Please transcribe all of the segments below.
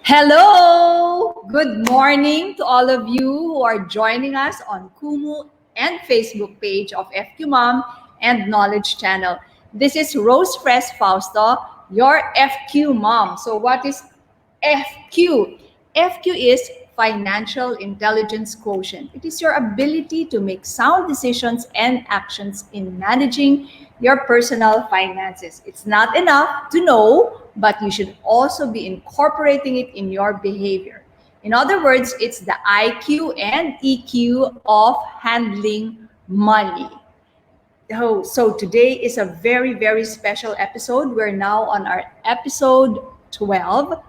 Hello! Good morning to all of you who are joining us on Kumu and Facebook page of FQ Mom and Knowledge Channel. This is Rose Fresh Fausto, your FQ Mom. So what is FQ? FQ is Financial Intelligence Quotient. It is your ability to make sound decisions and actions in managing your personal finances. It's not enough to know, but you should also be incorporating it in your behavior. In other words, it's the IQ and EQ of handling money. So today is a very, very special episode. We're now on our episode 12.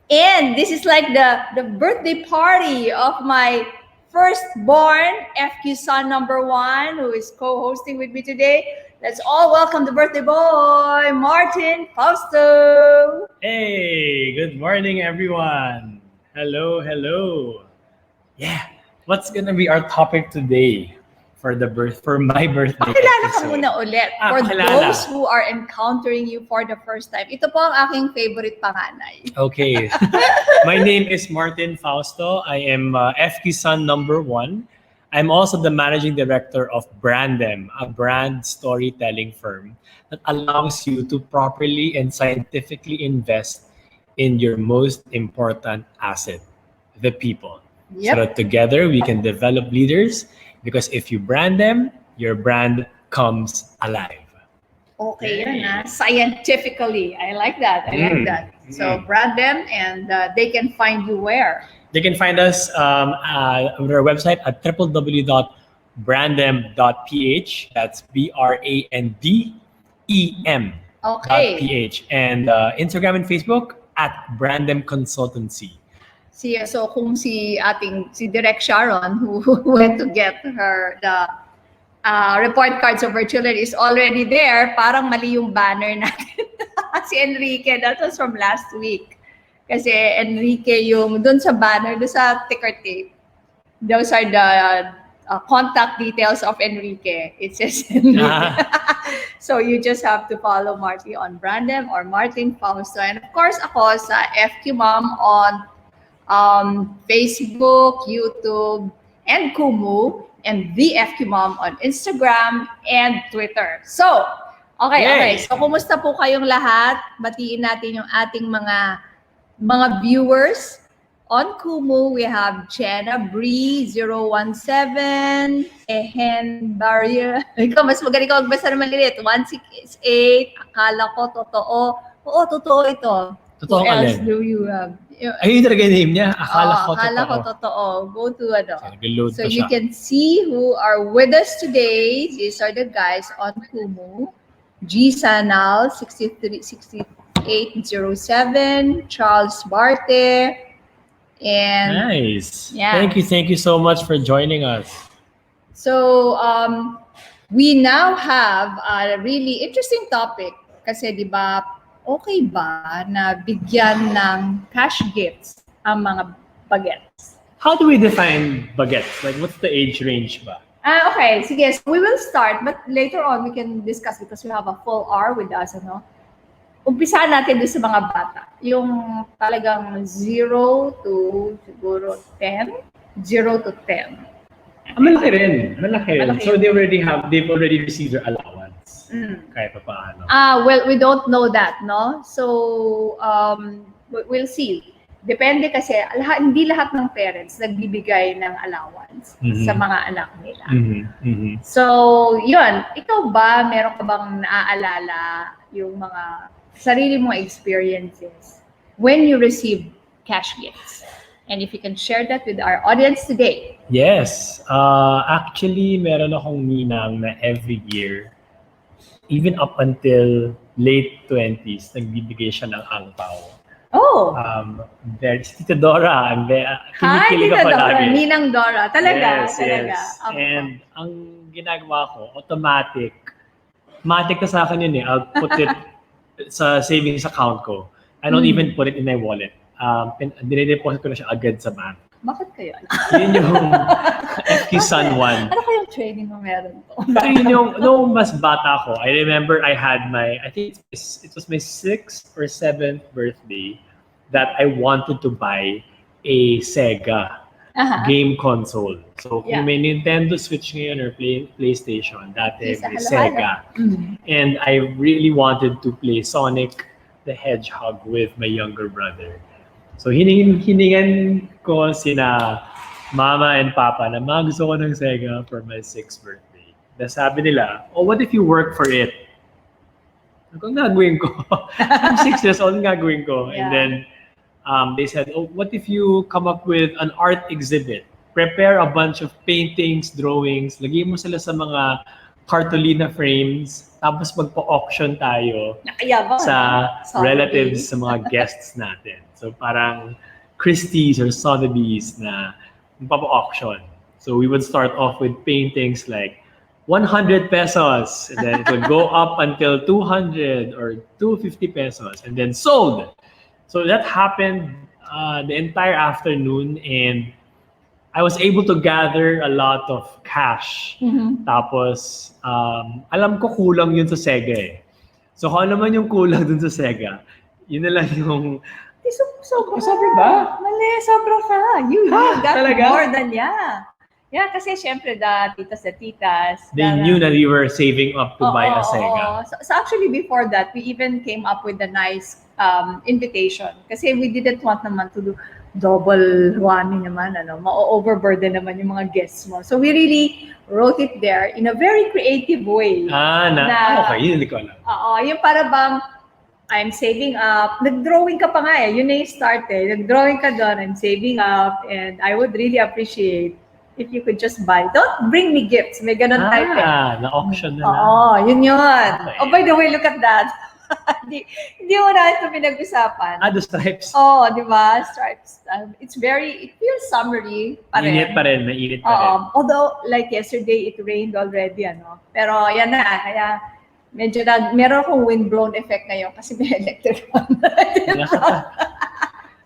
And this is like the birthday party of my firstborn FQ son number 1, who is co-hosting with me today. Let's all welcome the birthday boy, Martin Fausto. Hey, good morning, everyone. Hello. Yeah, what's gonna be our topic today for my birthday Pakilala ka episode? muna ulit. For those who are encountering you for the first time, ito po ang aking favorite panganay. Okay, my name is Martin Fausto. I am FQ son number 1. I'm also the managing director of Brandem, a brand storytelling firm that allows you to properly and scientifically invest in your most important asset, the people. Yep. So that together we can develop leaders, because if you brand them, your brand comes alive. Okay, yun scientifically. I like that. So brand them and they can find you where? They can find us on our website at www.brandem.ph. That's BRANDEM.ph. And Instagram and Facebook at Brandem Consultancy. So kung si Direk Sharon, who went to get the report cards of her children, is already there, parang mali yung banner natin. Si Enrique, that was from last week. Kasi Enrique yung dun sa banner, dun sa ticker tape, those are the contact details of Enrique. It says Enrique. So you just have to follow Marty on Brandem or Martin Fausto. And of course, ako sa FQ Mom on Facebook, YouTube, and Kumu, and the FQ Mom on Instagram and Twitter. So, okay. So, kumusta po kayong lahat? Batiin natin yung ating mga viewers. On Kumu, we have Jenna Bree 017, Ehen Barrier. Ikaw, mas magaling ka magbasa ng maliit. 168, akala ko totoo. Oo, totoo ito. Totoo Who else alin? do you have? Ayun talaga yung name niya. Akala ko totoo. Go to So pa you siya. can see who are with us today. These are the guys on Kumu. G Sanal 6807, Charles Barte, and Nice. Yeah. Thank you so much for joining us. So we now have a really interesting topic kasi di ba okay ba na bigyan ng cash gifts ang mga bagets? How do we define bagets? Like, what's the age range ba? Okay, sige. So we will start, but later on we can discuss because we have a full hour with us, ano? Umpisahan natin doon sa mga bata. Yung talagang 0 to siguro 10. 0 to 10. Malaki rin. So they've already received their allowance. Kahit pa paano. Well, we don't know that, no? So we'll see. Depende kasi hindi lahat ng parents nagbibigay ng allowance sa mga anak nila. So, yun. Ikaw ba, meron ka bang naaalala yung mga sarili mong experiences when you receive cash gifts? And if you can share that with our audience today. Yes. Actually, meron akong ninang na every year, even up until late 20s, nagbibigay siya ng angpao. Oh! There's Tita Dora. Hi, Kinikilig Tita ako Dora. lagi. Ninang Dora. Talaga. Yes. Okay. And ang ginagawa ko, automatic na sa akin yun eh. I'll put it sa savings account ko. I don't even put it in my wallet. Dinedeposit ko na siya agad sa bank. Bakit kayo? Yun yung FQ Son 1. Ano kayong training mo meron to? Pero yun yung, noong mas bata ko, I remember I had I think it was my 6th or 7th birthday. that I wanted to buy a Sega game console. So kung may Nintendo Switch ngayon or PlayStation, dati may Sega. And I really wanted to play Sonic the Hedgehog with my younger brother. So hiningan ko sina mama and papa na gusto ko ng Sega for my 6th birthday. Then sabi nila, oh, what if you work for it? Ang gagawin ko. I'm 6 years old, ang gagawin ko. And then they said, oh, what if you come up with an art exhibit? Prepare a bunch of paintings, drawings, lagay mo sila sa mga cartolina frames, tapos magpa-auction tayo sa relatives, sa mga guests natin. So parang Christie's or Sotheby's na magpapa-auction. So we would start off with paintings like 100 pesos, and then it would go up until 200 or 250 pesos, and then sold. So that happened the entire afternoon, and I was able to gather a lot of cash. Tapos, alam ko kulang yun sa Sega eh. So kung ano naman yung kulang dun sa Sega, yun na lang yung... Sobra ba? Mali, sobra ka. You got talaga? More than, Yeah, kasi syempre titas, they knew that we were saving up to buy a Sega. So actually before that, we even came up with a nice invitation. Kasi we didn't want naman to do double whammy naman, ma-overburden naman yung mga guests mo. So we really wrote it there in a very creative way. Okay, yun hindi ko alam. Yung para bang, I'm saving up. Nag-drawing ka pa nga eh. Yun na yung start eh. Nag-drawing ka doon, I'm saving up, and I would really appreciate if you could just buy. Don't bring me gifts. May ganun type eh. Na-auction na lang. Yun yun. Okay. Oh, by the way, look at that. Hindi mo na ito pinag-usapan. The stripes. Di ba? Stripes. It feels summery pa rin. Mainit pa rin. Mainit pa rin. Although, like yesterday, it rained already, Pero yan na, kaya medyo meron akong wind-blown effect ngayon kasi may electric one.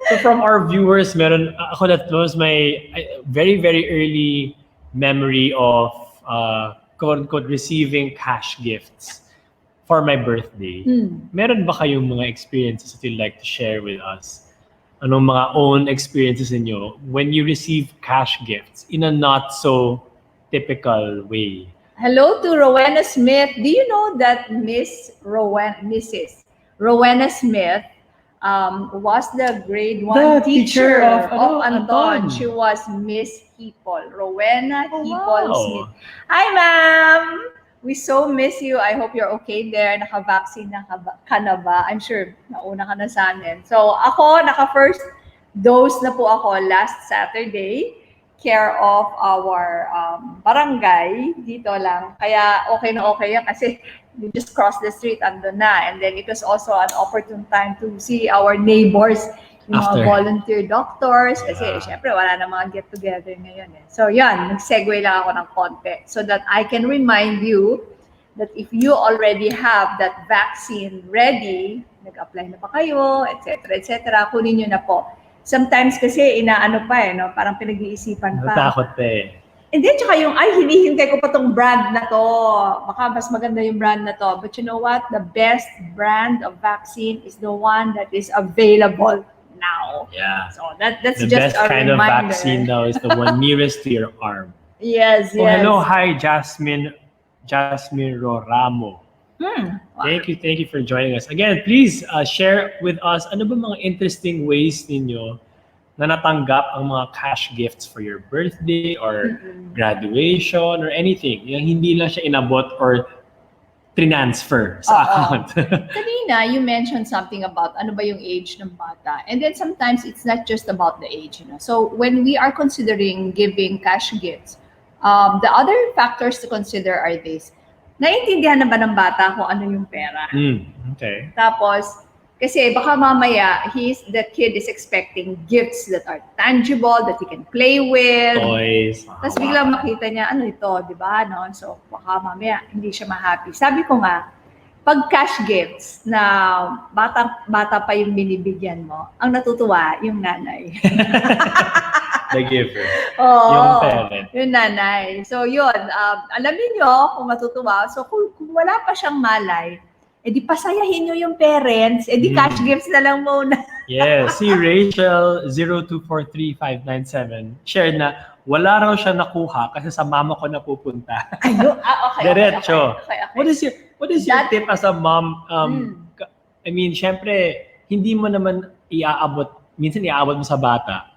So from our viewers, that was my very, very early memory of quote-unquote receiving cash gifts for my birthday. Meron ba kayong mga experiences that you'd like to share with us? Anong mga own experiences niyo when you receive cash gifts in a not so typical way? Hello to Rowena Smith. Do you know that Mrs. Rowena Smith was the grade 1 teacher of Anton. She was Miss Hipol. Rowena Hipol Smith. Hi, ma'am! We so miss you. I hope you're okay there. Naka-vaccine ka na ba? I'm sure nauna ka na sa amin. So ako, naka-first dose na po ako last Saturday. Care of our barangay dito lang. Kaya okay na okay yan kasi we just crossed the street, andun na. And then it was also an opportune time to see our neighbors, yung mga volunteer doctors, kasi syempre wala na mga get-together ngayon eh. So yan, nag-segue lang ako ng konti so that I can remind you that if you already have that vaccine ready, nag-apply na pa kayo, etc., kunin nyo na po. Sometimes kasi inaano pa parang pinag-iisipan pa. Natakot pa eh. And then, tsaka yung, hinihintay ko pa tong brand na to. Baka mas maganda yung brand na to. But you know what? The best brand of vaccine is the one that is available now. Yeah. So that's the just best a kind reminder. of vaccine now is the one nearest to your arm. Yes. Hello, hi, Jasmine Roramo. Wow. Thank you for joining us. Again, please share with us ano ba mga interesting ways ninyo na natanggap ang mga cash gifts for your birthday or graduation or anything. Yung hindi lang siya inabot or transfer sa account. Kanina, you mentioned something about ano ba yung age ng bata. And then sometimes it's not just about the age. So when we are considering giving cash gifts, the other factors to consider are these. Naiintindihan na ba ng bata kung ano yung pera? Okay. Tapos, kasi baka mamaya, that kid is expecting gifts that are tangible, that he can play with. Toys. Tapos biglang makita niya, ano ito, di ba? No? So, baka mamaya, hindi siya ma-happy. Sabi ko nga, pag cash gifts na bata pa yung binibigyan mo, ang natutuwa, yung nanay. The giver. Yung parent. Yung nanay. So, yun. Alamin nyo kung matutuwa. So, kung wala pa siyang malay, di pasayahin nyo yung parents, di cash gifts na lang muna. Yes, si Rachel 0243597 shared na wala raw siya nakuha kasi sa mama ko napupunta. Ayun, okay. Diretso. Okay. What is your tip as a mom? I mean, syempre, hindi mo naman minsan iaabot mo sa bata.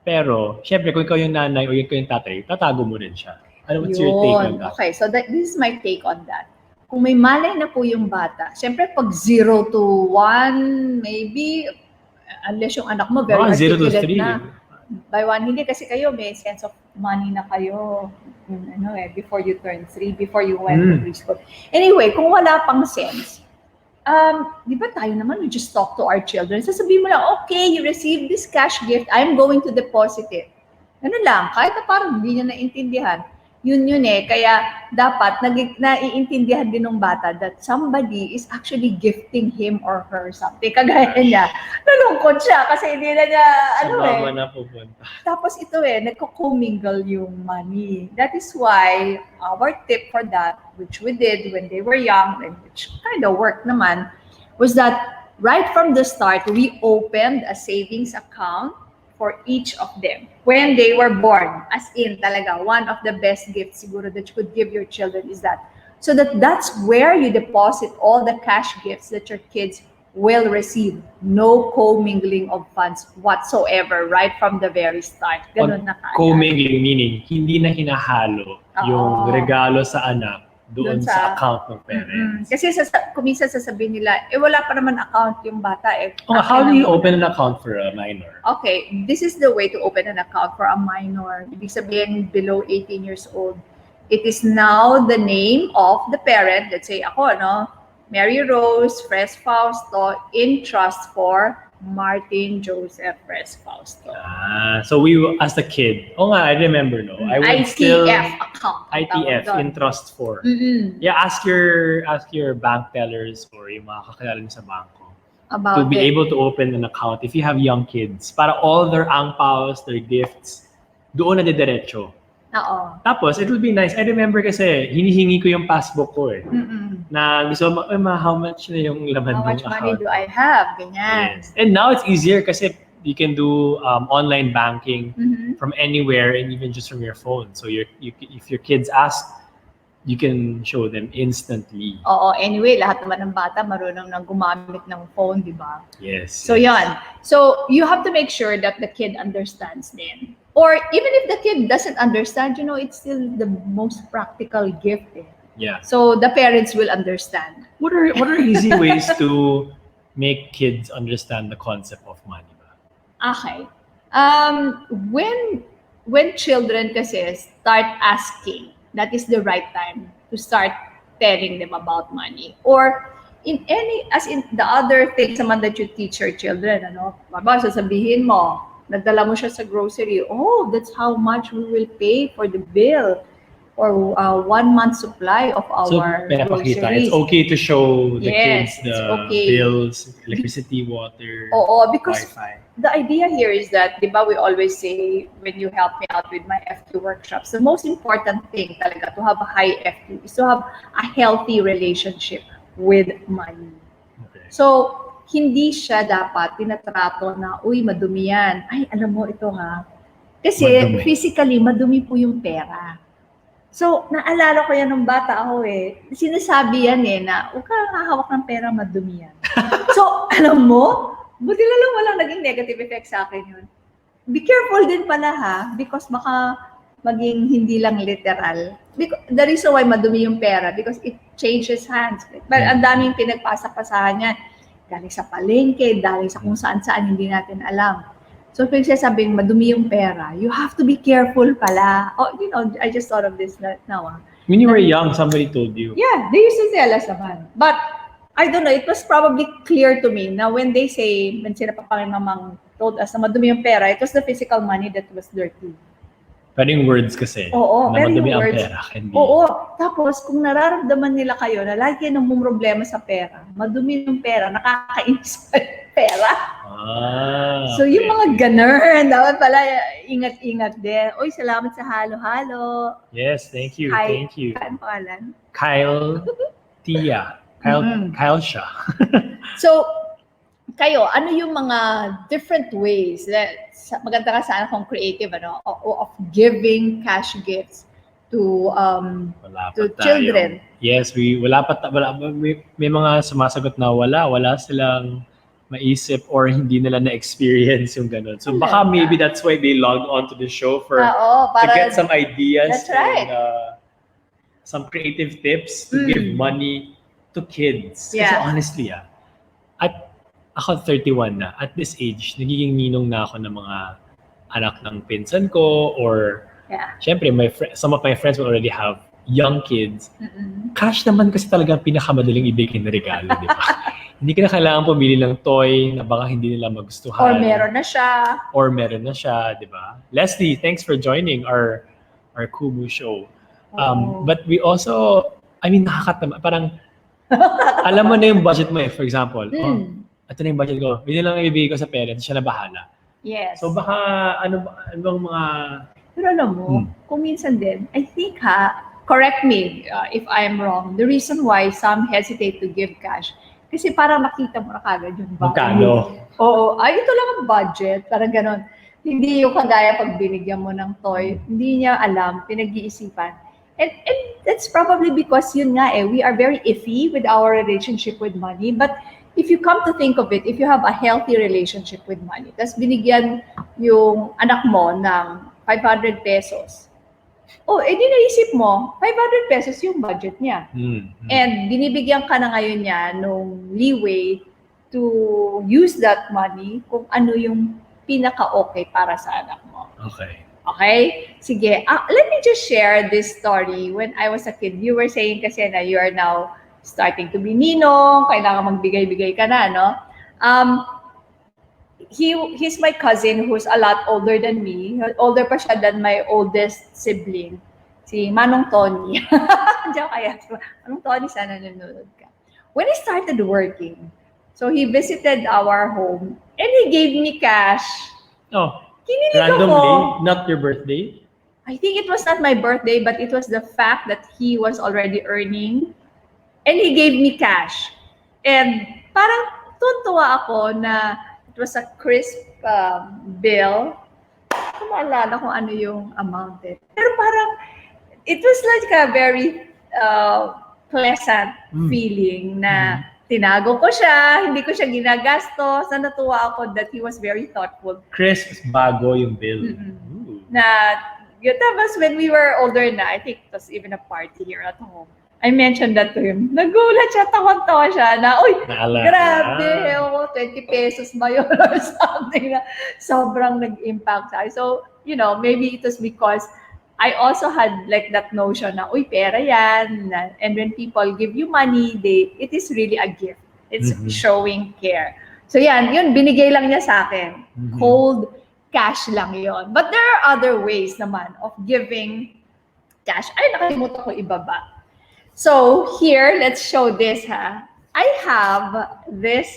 Pero, syempre, kung ikaw yung nanay o ikaw yung tatay, tatago mo rin siya. What's your take on that? Okay, so this is my take on that. Kung may malay na po yung bata, syempre pag 0 to 1, maybe, unless yung anak mo very 0 to articulate 3. na. By 1, hindi kasi kayo may sense of money na kayo before you turn 3, before you went to preschool. Anyway, kung wala pang sense, di ba tayo naman, we just talk to our children. Sasabihin mo lang, okay, you received this cash gift, I'm going to deposit it. Ganun lang, kahit na parang hindi niya naintindihan. Yun kaya dapat naiintindihan din ng bata that somebody is actually gifting him or her something. Kagaya niya, nalungkot siya kasi hindi na niya, mama na pupunta. Tapos ito nagko-commingle yung money. That is why our tip for that, which we did when they were young, and which kind of worked naman, was that right from the start, we opened a savings account for each of them when they were born. As in, talaga, one of the best gifts siguro that you could give your children is that. So that's where you deposit all the cash gifts that your kids will receive. No commingling of funds whatsoever right from the very start. Ganun na kaagad. Commingling meaning, hindi na hinahalo yung regalo sa anak doon sa account ng parents. Kasi kuminsan sasabihin nila, wala pa naman account yung bata. How do you open an account for a minor? Okay, this is the way to open an account for a minor. Ibig sabihin, below 18 years old. It is now the name of the parent. Let's say ako, Mary Rose Fres Fausto in trust for Martin Joseph Fres Fausto. So we, as a kid, I remember, I would ITF still account. ITF in trust for. Yeah, ask your bank tellers or yung mga kakilala niyo sa bangko about to be able to open an account if you have young kids. Para all their angpaos, their gifts, doon na diretso. Oo. Tapos, it will be nice. I remember kasi, hinihingi ko yung passbook ko na gusto mo, how much na yung laman ng account? How much money do I have? Ganyan. Yes. And now it's easier kasi you can do online banking from anywhere and even just from your phone. So if your kids ask, you can show them instantly. Oo, anyway, lahat naman ng bata marunong nang gumamit ng phone, di ba? Yes. So yan. So you have to make sure that the kid understands then. Or even if the kid doesn't understand, it's still the most practical gift. Yeah. So the parents will understand. What are easy ways to make kids understand the concept of money? Okay. When children kasi start asking, that is the right time to start telling them about money. Or as in the other things naman that you teach your children, sasabihin mo, nagdala mo siya sa grocery, that's how much we will pay for the bill or 1 month supply of our groceries. It's okay to show the kids the bills, electricity, water, because Wi-Fi. The idea here is that, di ba, we always say when you help me out with my FQ workshops, the most important thing talaga to have a high FQ is to have a healthy relationship with money. Okay. So, hindi siya dapat tinatrato na, madumi yan. Ay, alam mo ito Kasi madumi. Physically, madumi po yung pera. So, naalala ko yan nung bata ako Sinasabi yan na, huwag ka nakahawak ng pera, madumi yan. So, alam mo, buti na lang walang naging negative effect sa akin yun. Be careful din pala because baka maging hindi lang literal. The reason why madumi yung pera, because it changes hands. But ang daming pinagpasak-pasahan yan. Galing sa palengke, galing sa kung saan-saan, hindi natin alam. So, pag sabing madumi yung pera, you have to be careful pala. I just thought of this now. When you were young, somebody told you. Yeah, they used to tell us naman. But, I don't know, it was probably clear to me na when they say, when sila papangimamang told us na madumi yung pera, it was the physical money that was dirty. Pero yung words kasi, na madumi ang pera. Tapos kung nararamdaman nila kayo na lagi nang problema sa pera, madumi yung pera, nakakainis pa yung pera. So yung mga ganun, dapat pala ingat-ingat din. Salamat sa halo-halo. Yes, thank you. Ano pangalan? Kyle, Tia. Kyle siya. So, kayo, ano yung mga different ways that maganda ka sana kung creative of giving cash gifts to Wala pa to tayo. children? Yes, may mga sumasagot na wala silang maisip or hindi nila na-experience yung ganun. So baka maybe that's why they logged on to the show to get some ideas That's right. and some creative tips to give money to kids. Kasi Yeah. honestly, ako 31 na. At this age, nagiging ninong na ako ng mga anak ng pinsan ko or syempre, some of my friends will already have young kids. Cash naman kasi talaga pinakamadaling ibigay na regalo, di ba? Hindi ka na kailangan pumili ng toy na baka hindi nila magustuhan. Or meron na siya, di ba? Leslie, thanks for joining our Kumu show. But we also, nakakatama. Parang, alam mo na yung budget mo for example. Ito na yung budget ko. Yun lang ibibigay ko sa parents, siya na bahala. Yes. So baka, ano bang mga... Pero alam mo, kung minsan din, I think correct me if I'm wrong, the reason why some hesitate to give cash, kasi parang nakita mo na kagad yung value. Magkano? Oo. Ito lang ang budget. Parang ganon. Hindi yung kagaya pag binigyan mo ng toy. Hindi niya alam, pinag-iisipan. And that's probably because yun nga we are very iffy with our relationship with money. But if you come to think of it, if you have a healthy relationship with money, tas binigyan yung anak mo ng 500 pesos, di naisip mo, 500 pesos yung budget niya. And binibigyan ka na ngayon niya nung leeway to use that money kung ano yung pinaka-okay para sa anak mo. Okay? Sige. Let me just share this story. When I was a kid, you were saying kasi na you are now starting to be ninong, kailangan magbigay-bigay ka na, no? He's my cousin who's a lot older than me. Older pa siya than my oldest sibling, si Manong Tony. Diyan kaya, Manong Tony, sana nanonood ka. When he started working, so he visited our home and he gave me cash. Kinilig randomly? ako. Not your birthday? I think it was not my birthday, but it was the fact that he was already earning and he gave me cash. And parang tuntua ako na it was a crisp bill. Kung maalala kung ano yung amount Pero parang, it was like a very pleasant feeling na tinago ko siya, hindi ko siya ginagastos, na natuwa ako that he was very thoughtful. Crisp, bago yung bill. Tapos when we were older na, I think it was even a party here at home, I mentioned that to him. Nagulat siya, tawa-tawa siya na, grabe, 20 pesos ba yun or something na sobrang nag-impact sa akin. So, maybe it was because I also had like that notion na, pera yan. And when people give you money, it is really a gift. It's showing care. So yun, binigay lang niya sa akin. Cold cash lang yon. But there are other ways naman of giving cash. Nakalimutan ko ibaba. So here, let's show this I have this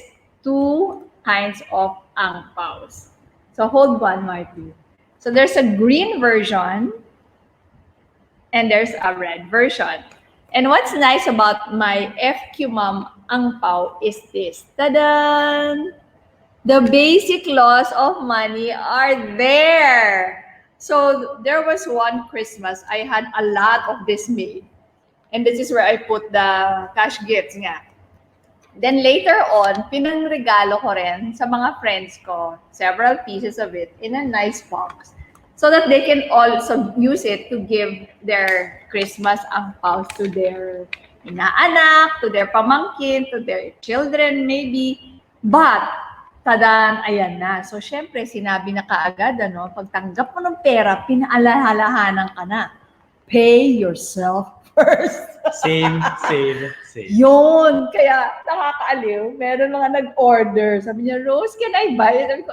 two kinds of angpaos. So hold one, Marty. So there's a green version and there's a red version. And what's nice about my FQ Mom angpao is this. Ta-da! The basic laws of money are there. So there was one Christmas, I had a lot of this made. And this is where I put the cash gifts nga. Then later on, pinangregalo ko rin sa mga friends ko, several pieces of it in a nice box, so that they can also use it to give their Christmas angpaos to their inaanak, to their pamangkin, to their children maybe. But, tadan, ayan na. So, syempre, sinabi na kaagad, pagtanggap mo ng pera, pinaalalahanan ka na. Pay yourself first. Same. Yun. Kaya nakakaaliw. Meron mga nag-order. Sabi niya, Rose, can I buy it? Sabi ko,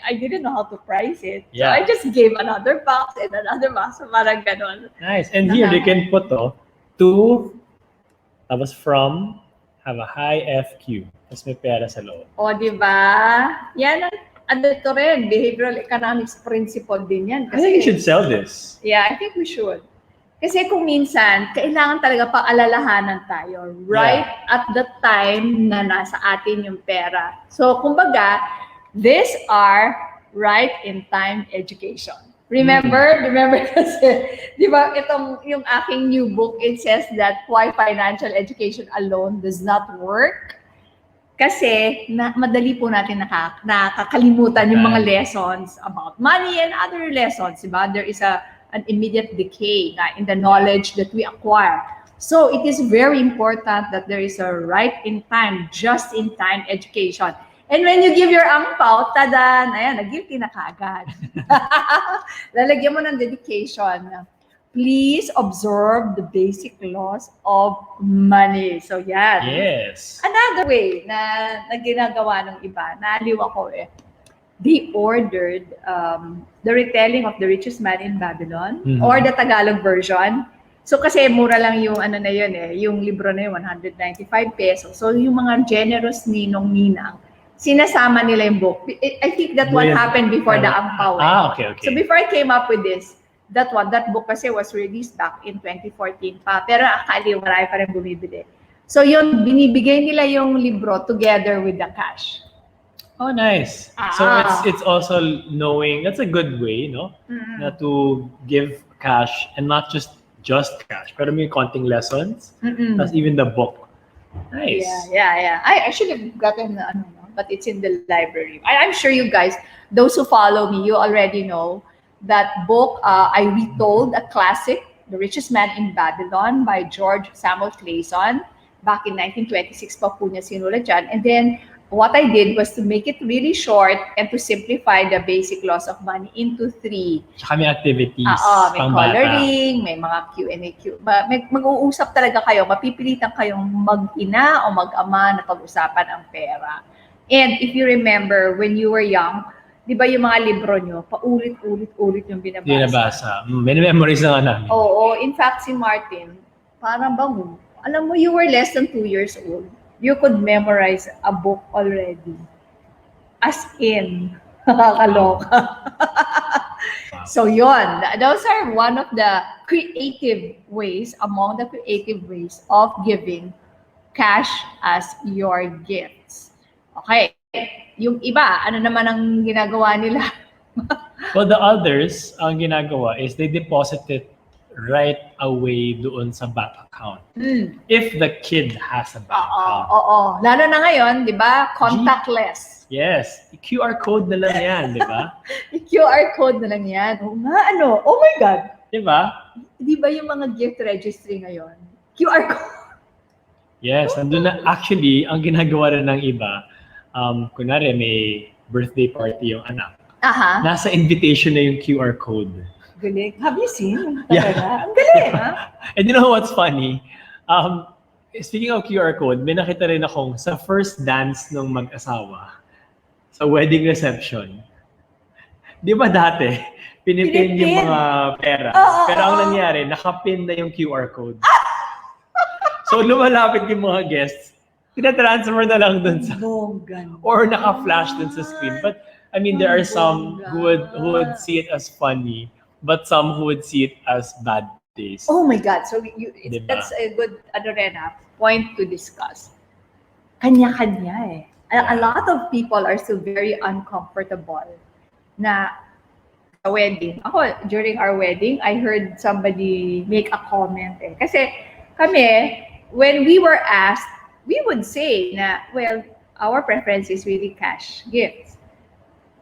I didn't know how to price it. So I just gave another box and another box. So parang ganon. Nice. And here they can put to, tapos from, have a high FQ. Tapos may pera sa loob. Di ba? Yan ang ito rin. Behavioral economics principle din yan. I think you should sell this. Yeah, I think we should. Kasi kung minsan, kailangan talaga paalalahanan tayo right at the time na nasa atin yung pera. So, kumbaga, these are right in time education. Remember kasi, di ba, itong yung aking new book, it says that why financial education alone does not work. Kasi madali po natin nakakalimutan yung mga lessons about money and other lessons, diba? There is an immediate decay in the knowledge that we acquire. So it is very important that there is a right in time, just in time education. And when you give your angpao, tadan, ayan, nag-guilty na kaagad. Lalagyan mo ng dedication. Please observe the basic laws of money. So, yan. Yes. Another way na ginagawa ng iba, naaliw ako they ordered the retelling of The Richest Man in Babylon or the Tagalog version. So, kasi mura lang yung ano na yun yung libro na yun, 195 pesos. So, yung mga generous ninong-ninang, sinasama nila yung book. I think that what happened before the angpao. Okay. So, before I came up with this, that book kasi was released back in 2014 pa. Pero akali marami pa rin bumibili. So yun, binibigay nila yung libro together with the cash. Oh, nice. So it's also knowing, that's a good way, no? Na to give cash and not just cash, pero may konting lessons. Plus even the book. Nice. Yeah. I should have gotten but it's in the library. I'm sure you guys, those who follow me, you already know that book. I retold a classic, The Richest Man in Babylon by George Samuel Clayson. Back in 1926 pa po niya sinulat dyan. And then, what I did was to make it really short and to simplify the basic laws of money into 3. Tsaka may activities. May coloring, may mga Q&A. Mag-uusap talaga kayo, mapipilitan kayong mag-ina o mag-ama na pag-usapan ang pera. And if you remember, when you were young, di ba yung mga libro nyo, paulit-ulit yung binabasa. May memories na nga namin. Oo. In fact, si Martin, parang bango. Alam mo, you were less than 2 years old. You could memorize a book already. As in, nakakaloka. So yon, those are one of the creative ways, among the creative ways of giving cash as your gifts. Okay. Yung iba, ano naman ang ginagawa nila? Well, the others, ang ginagawa is they deposit it right away doon sa bank account. If the kid has a bank account. Oo. Lalo na ngayon, di ba? Contactless. Yes. QR code na lang yan, di ba? QR code na lang yan. Oh my God. Di ba? Di ba yung mga gift registry ngayon? QR code. Yes. Andun na, actually, ang ginagawa rin ng iba, kunwari may birthday party yung anak. Nasa invitation na yung QR code. Galing. Have you seen? Yeah. Ang galing, ha? And you know what's funny? Speaking of QR code, may nakita rin akong sa first dance ng mag-asawa, sa wedding reception. Di ba dati, pinipin yung mga pera. Pero ang nangyari, nakapin na yung QR code. So lumalapit yung mga guests, tina-transfer na lang dun sa, or naka-flash dun sa screen. But I mean, there are some who would see it as funny, but some who would see it as bad taste. Oh my God. So that's a good point to discuss. Kanya-kanya A lot of people are still very uncomfortable na sa wedding. Ako, during our wedding, I heard somebody make a comment Kasi kami, when we were asked, we would say na, well, our preference is really cash gifts.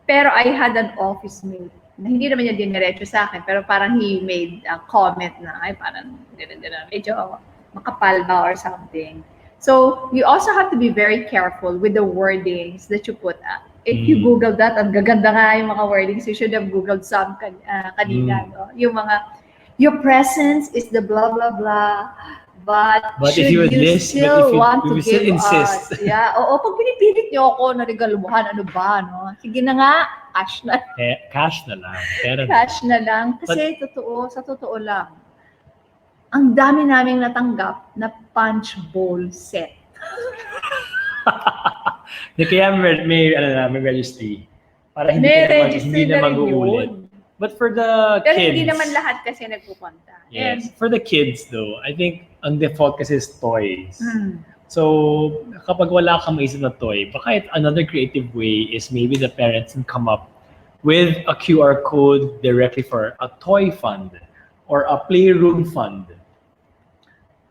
Pero I had an office mate na hindi naman niya diniretso sa akin, pero parang he made a comment na, ay parang medyo makapal ba or something. So, you also have to be very careful with the wordings that you put up. If you Google that, ang gaganda nga yung mga wordings, you should have Googled some kanina, no? Yung mga, your presence is the blah, blah, blah, but should if you still want to give insist. us? Yeah, pag pinipilit niyo ako na regaluhan, ano ba, no? Sige na nga, cash na. Cash na lang. Cash na lang. Kasi sa totoo lang, ang dami naming natanggap na punch bowl set. Kaya may registry. Para hindi na mag-uulit. But for the Pero kids, hindi naman lahat kasi nagpupunta. yes. For the kids though, I think ang default kasi is toys. Mm. So, kapag wala kang maisip na toy, baka another creative way is maybe the parents can come up with a QR code directly for a toy fund or a playroom fund.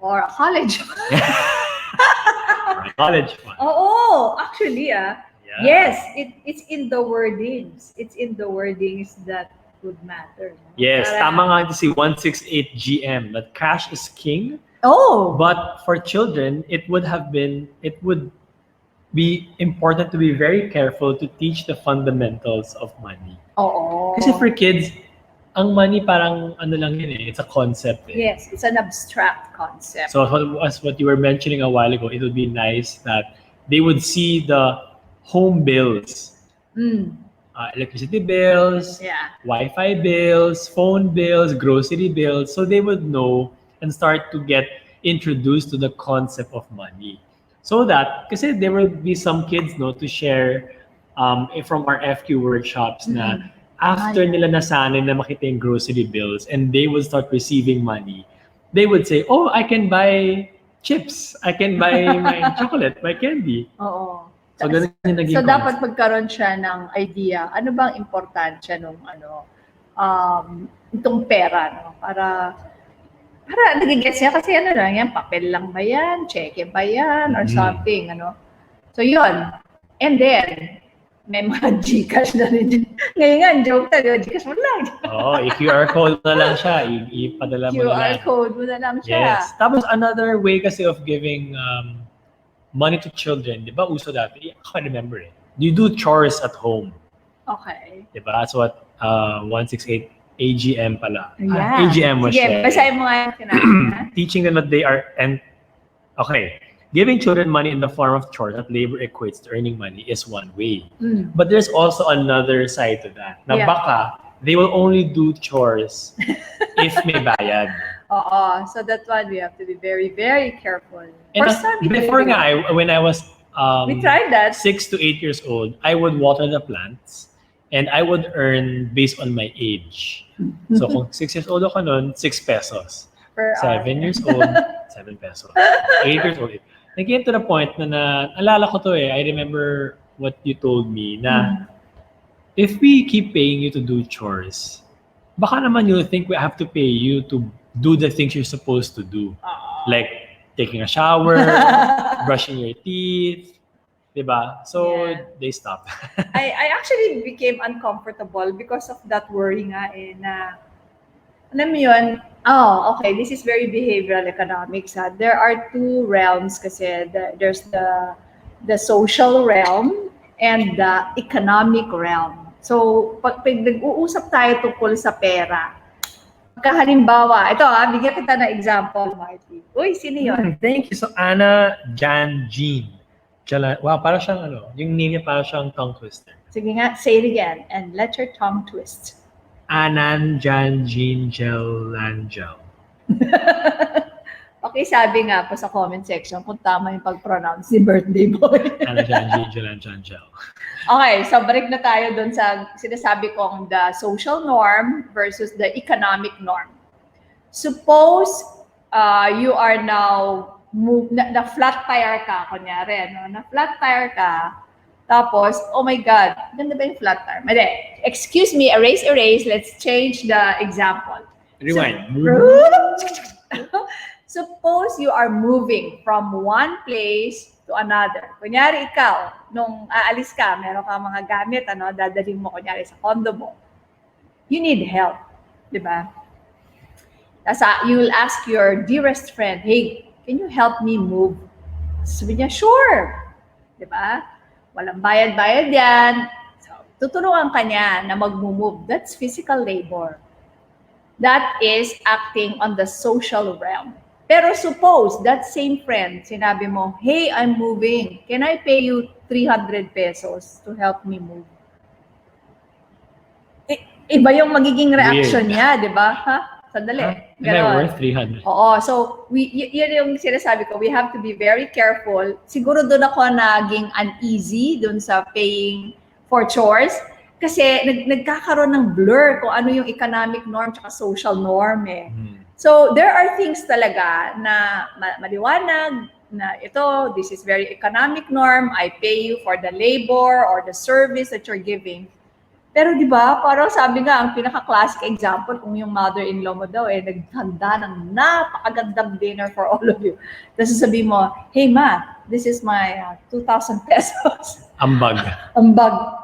Or a college. Or a college fund. Oo, actually Yeah. yes, it's in the wordings. It's in the wordings that would matter. No? Yes, Para- tama nga ito si 168 GM that cash is king. Oh, But for children, it would be important to be very careful to teach the fundamentals of money. oo. Kasi for kids, ang money parang ano lang yun eh, it's a concept eh. Yes, it's an abstract concept. So as what you were mentioning a while ago, it would be nice that they would see the home bills, electricity bills, Yeah. Wi-Fi bills, phone bills, grocery bills, so they would know and start to get introduced to the concept of money. So that, kasi there will be some kids no to share from our FQ workshops na after nila nasanay na makita yung grocery bills and they would start receiving money, they would say, oh, I can buy chips, I can buy my chocolate, my candy. Oo. So, ganun yung naging So dapat concept. magkaroon siya ng idea, ano bang importansya nung itong pera, no? Para nagigets niya kasi ano lang yan, papel lang ba yan, cheque ba yan, or something, ano. So yun. And then, may mga Gcash na rin. Ngayon nga, joke tayo, Gcash mo lang. Oo, i-QR code na lang siya, ipadala mo na QR lang. code mo na lang siya. Yes. Tapos another way kasi of giving money to children, di ba uso dati? I can't remember it. You do chores at home. Okay. Di ba? That's what 168 AGM pala. Yeah. AGM was Sige, sharing. basahin mo nga yung sinabi niya. Teaching them that they are okay. Giving children money in the form of chores that labor equates to earning money is one way. But there's also another side to that. Na Yeah. baka they will only do chores if may bayad. Oo. So that one, we have to be very, very careful. And For some, before nga, when I was we tried that. 6 to 8 years old, I would water the plants and I would earn based on my age. So kung 6 years old ako nun, 6 pesos. Per 7 years old, 7 pesos. 8 years old. Nag-get to the point na alala ko to eh. I remember what you told me na if we keep paying you to do chores, baka naman you think we have to pay you to do the things you're supposed to do. Like taking a shower, brushing your teeth, diba? So Yeah. they stopped. I actually became uncomfortable because of that worry nga eh, na, alam mo yun, okay, this is very behavioral economics. Ha? There are two realms kasi. There's the social realm and the economic realm. So, pag nag-uusap tayo tungkol sa pera, halimbawa, ito bigyan kita ng example, Marty. Uy, sino yun? Thank you. So Anna Jan Jean. Wow, para siyang yung name niya para siyang tongue twister. Sige nga, say it again and let your tongue twist. Anan Jan Jean Jelanjel. Okay, sabi nga po sa comment section kung tama yung pag-pronounce ni birthday boy. Anan Jan Jean Jelanjel. Okay, so balik na tayo dun sa sinasabi kong the social norm versus the economic norm. Suppose you are now na-flat tire ka, kunyari, no? Na-flat tire ka, tapos, oh my God, ganda ba yung flat tire? Mali. Excuse me, erase. Let's change the example. Rewind. Suppose you are moving from one place to another. Kunyari ikaw, nung aalis ka, meron ka mga gamit, dadalhin mo kunyari sa condo mo. You need help, di ba? You will ask your dearest friend, hey, can you help me move? Sabi niya, sure. Di ba? Walang bayad-bayad yan. So, tutulungan ka niya na mag-move. That's physical labor. That is acting on the social realm. Pero suppose that same friend, sinabi mo, hey, I'm moving. Can I pay you 300 pesos to help me move? Iba yung magiging reaction niya, di ba? Ha? Sandali. Am I worth 300? Oo. So, yun yung sinasabi ko. We have to be very careful. Siguro doon ako naging uneasy doon sa paying for chores. Kasi nagkakaroon ng blur kung ano yung economic norm tsaka social norm eh. Mm. So there are things talaga na maliwanag na ito, this is very economic norm, I pay you for the labor or the service that you're giving. Pero di ba, parang sabi nga, ang pinaka-classic example, kung yung mother-in-law mo daw, naghanda ng napakagandang dinner for all of you. Tapos sabi mo, hey ma, this is my 2,000 pesos. Ambag. Ambag.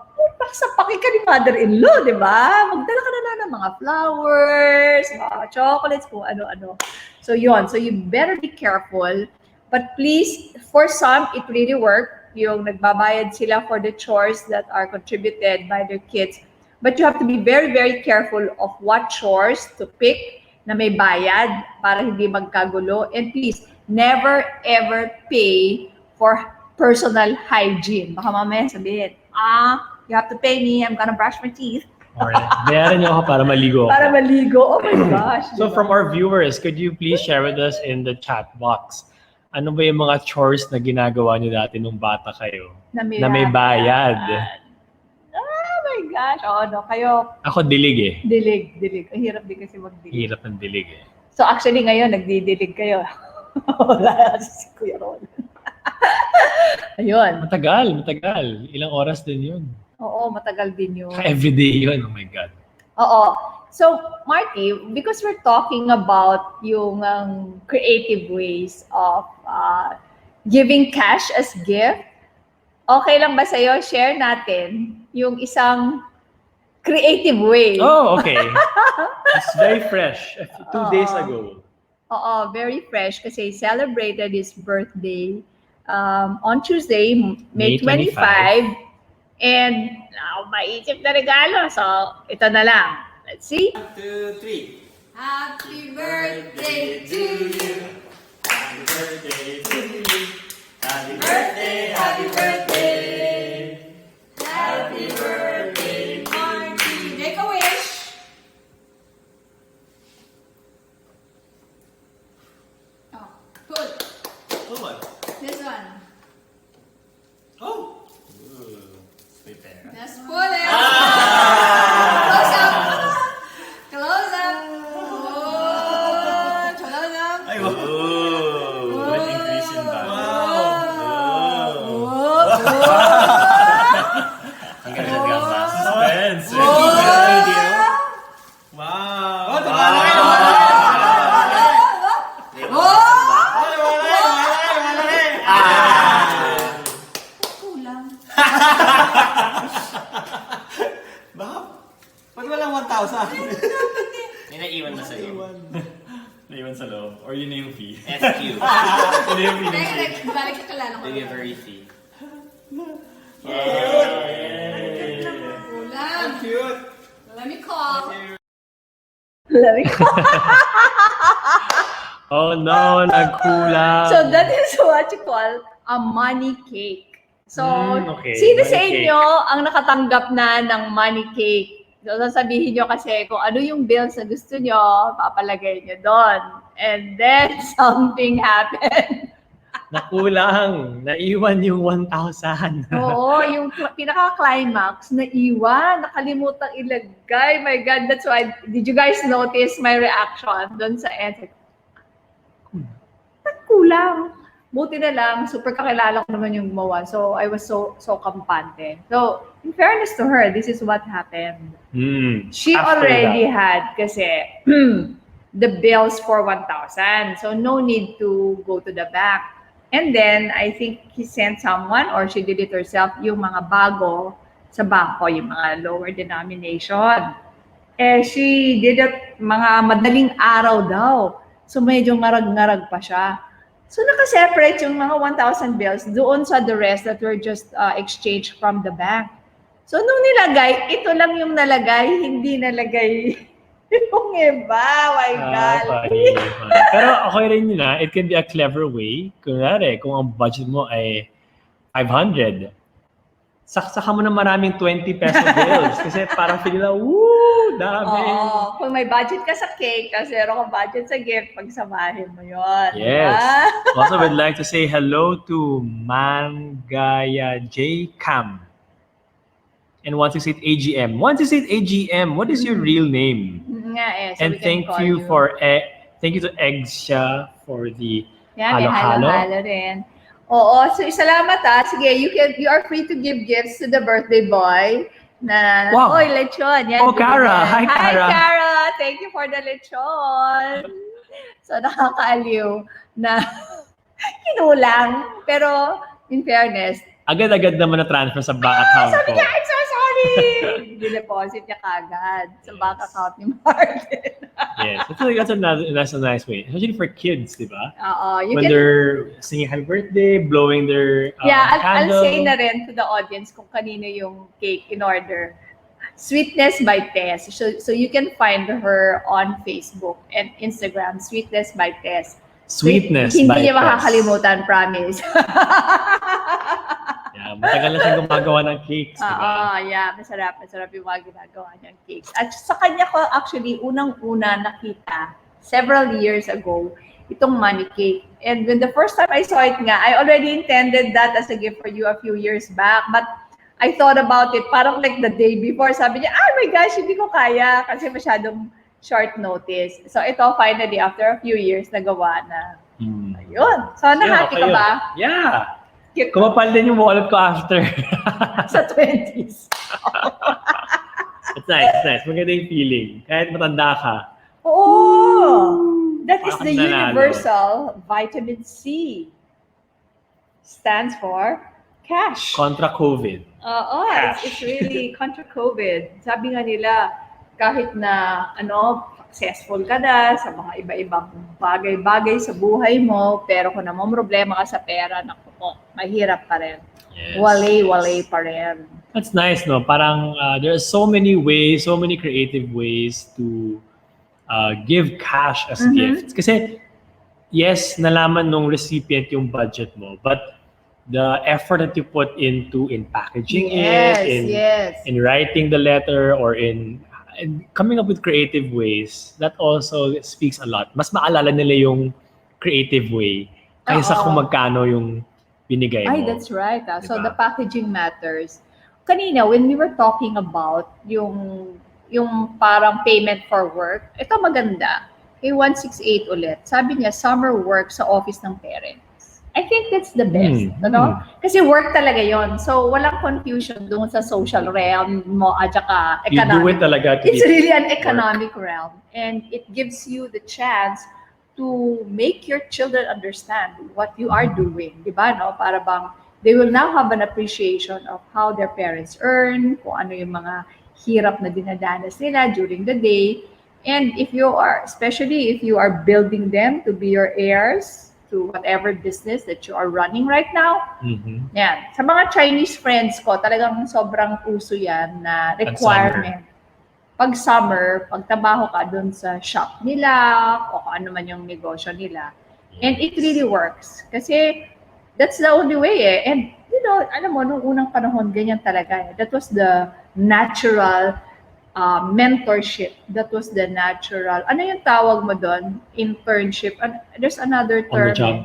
Sa pakika ni mother-in-law, di ba? Magdala ka na ng mga flowers, mga chocolates, kung ano-ano. So yun, so you better be careful. But please, for some, it really worked. Yung nagbabayad sila for the chores that are contributed by their kids. But you have to be very, very careful of what chores to pick na may bayad para hindi magkagulo. And please, never ever pay for personal hygiene. Baka mamaya sabihin, you have to pay me, I'm gonna brush my teeth. Alright. Bayaran niyo ako para maligo ako. Para maligo. Oh my gosh. So from our viewers, could you please share with us in the chat box, ano ba yung mga chores na ginagawa niyo dati nung bata kayo? Na may bayad. Oh my gosh. Oh, no. Kayo, Ako dilig eh. dilig. Ang hirap din kasi magdilig. Hirap ng dilig eh. So actually ngayon, nagdidilig kayo. Wala si Kuya Ron. Ayun. Matagal. Ilang oras din yun. Oo, matagal din yun. Everyday yun, oh my God. Oo. So, Marty, because we're talking about yung creative ways of giving cash as gift, okay lang ba sa'yo share natin yung isang creative way? Oh, okay. It's very fresh. 2 days ago. Oo, very fresh kasi celebrated his birthday on Tuesday, May 25. And maisip na regalo. So, ito na lang. Let's see. 1, 2, 3. Happy birthday to you. Happy birthday to you. Happy birthday, happy birthday. Happy birthday, Marty. Make a wish. Oh, good. Oh, what? This one. Oh! Wait there. Let's pull it. Close up. Close up. Oh, close up. Ay, wow! What increase in value? Ang ganda ng suspense. Wow! Oh, Kulang. Ba't walang 1,000? May naiwan na sa'yo. Naiwan sa loob. Or yun na yung fee. FQ. Yun yung fee. Balik ka kalala ko. Delivery fee. Kulang. Cute. Let me call. Let me call. Oh no, nagkulang. So that is what you call a money cake. So, okay. sino sa Money inyo ang nakatanggap na ng money cake? So, sasabihin nyo kasi kung ano yung bills na gusto nyo, papalagay nyo doon. And then, something happened. Nakulang. Naiwan yung 1,000. Oo, yung pinaka-climax, naiwan, nakalimutan ilagay. My God, that's why, did you guys notice my reaction doon sa end? Kulang. Buti na lang, super kakilala ko naman yung gumawa. So, I was so kampante. So, in fairness to her, this is what happened. She After already that. had kasi the bills for 1,000. So, no need to go to the bank. And then, I think he sent someone or she did it herself, yung mga bago sa bangko, yung mga lower denomination. She did it mga madaling araw daw. So, medyo ngarag-ngarag pa siya. So, naka-separate yung mga 1,000 bills doon sa the rest that were just exchanged from the bank. So, nung nilagay, ito lang yung nalagay, hindi nalagay yung iba. My God. Funny. Pero okay rin yun it can be a clever way. Kunwari, kung ang budget mo ay 500, saksakan mo na maraming 20 peso bills. Kasi parang feel nila, woo, dami. Oo. Kung may budget ka sa cake, kasi meron kang budget sa gift, pagsamahin mo yun. Yes. Diba? Also, we'd like to say hello to Mangaya J. Cam. and 168 AGM. 168 AGM, what is your real name? Nga eh, so And we can thank call you for thank you to Eggsha for the Yeah, may halo-halo. halo-halo rin. Oo, so salamat Sige, you are free to give gifts to the birthday boy na, Wow. oy, lechon. Yan, Oh, Cara. Hi, Hi, Cara. Cara. Thank you for the lechon. So, nakakaaliw na kinulang. Pero, in fairness, Agad-agad naman na-transfer sa bank account sabi ko. niya, I'm so sorry! Dineposit niya kagad sa bank account ni Martin. Yes, that's a nice way. Especially for kids, di ba? Oo, When they're singing happy birthday, blowing their I'll candle. say na rin to the audience kung kanino yung cake in order. Sweetness by Tess. So you can find her on Facebook and Instagram, Sweetness by Tess. Sweetness so, by hindi niya Tess. makakalimutan, promise. Yeah, matagal na siyang gumagawa ng cakes, di ba? Yeah, masarap yung mga ginagawa niyang cakes. At sa kanya ko actually unang-una nakita several years ago itong money cake. And when the first time I saw it nga, I already intended that as a gift for you a few years back. But I thought about it parang like the day before. Sabi niya, oh my gosh, hindi ko kaya kasi masyadong short notice. So ito finally, after a few years, nagawa na. Ayun. So happy ka ba? Yeah. Kumapal din yung wallet ko after. Sa 20s. It's nice. Maganda yung feeling. Kahit matanda ka. Oo! That is Parang the nanalo. universal vitamin C. Stands for cash. Contra COVID. Oo, Cash. it's really contra COVID. Sabi nga nila, kahit na successful ka na sa mga iba-ibang bagay-bagay sa buhay mo, pero kung namang problema ka sa pera, naku po, mahirap pa rin. Yes. Wale pa rin. That's nice, no? Parang there are so many ways, so many creative ways to give cash as gifts. Kasi, yes, nalaman nung recipient yung budget mo, but the effort that you put in packaging in writing the letter, or in coming up with creative ways, that also speaks a lot. Mas maalala nila yung creative way kaysa kung magkano yung binigay mo. Ay, that's right. Diba? So the packaging matters. Kanina, when we were talking about yung parang payment for work, ito maganda. Kay 168 ulit, sabi niya, summer work sa office ng parents. I think that's the best. Kasi work talaga yon. So, walang confusion doon sa social realm mo at saka economic. You do it talaga. It's really an economic realm. And it gives you the chance to make your children understand what you are doing. Diba, no? Para bang they will now have an appreciation of how their parents earn, kung ano yung mga hirap na dinadanas nila during the day. And if you are, especially if you are building them to be your heirs, to whatever business that you are running right now. Yan. Sa mga Chinese friends ko, talagang sobrang uso yan na requirement. Pag summer, pagtrabaho ka dun sa shop nila o kung ano man yung negosyo nila. And it really works. Kasi that's the only way eh. And alam mo, nung unang panahon, ganyan talaga eh. That was the natural mentorship. That was the natural. Ano yung tawag mo doon? Internship. There's another term. On the job.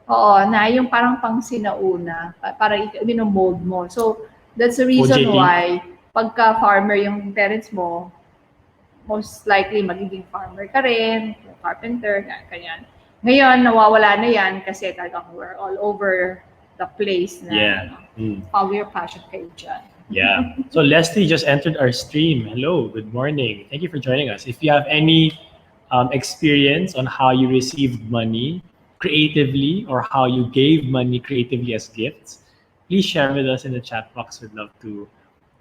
Oo, na yung parang pang sinauna. Parang minomold mo. So, that's the reason OJT. why pagka farmer yung parents mo, most likely magiging farmer ka rin, carpenter, ganyan. Ngayon, nawawala na yan kasi talagang we're all over the place na follow your passion kayo dyan. Yeah. So Leslie just entered our stream. Hello, good morning. Thank you for joining us. If you have any experience on how you received money creatively or how you gave money creatively as gifts, please share with us in the chat box. We'd love to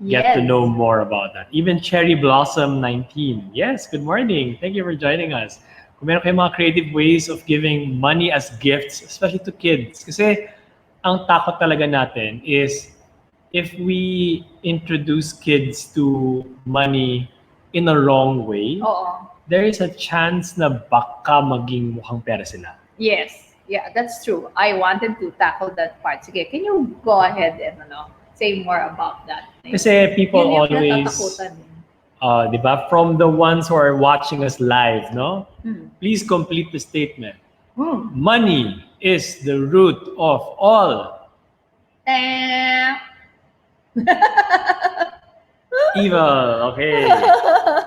get to know more about that. Even Cherry Blossom 19. Yes, good morning. Thank you for joining us. Kung meron kayong mga creative ways of giving money as gifts, especially to kids. Kasi ang takot talaga natin is if we introduce kids to money in a wrong way, there is a chance na baka maging mukhang pera sila. Yes. Yeah, that's true. I wanted to tackle that part. Sige, can you go ahead and say more about that? Kasi people always, diba, from the ones who are watching us live, no? Please complete the statement. Money is the root of all. evil. Okay.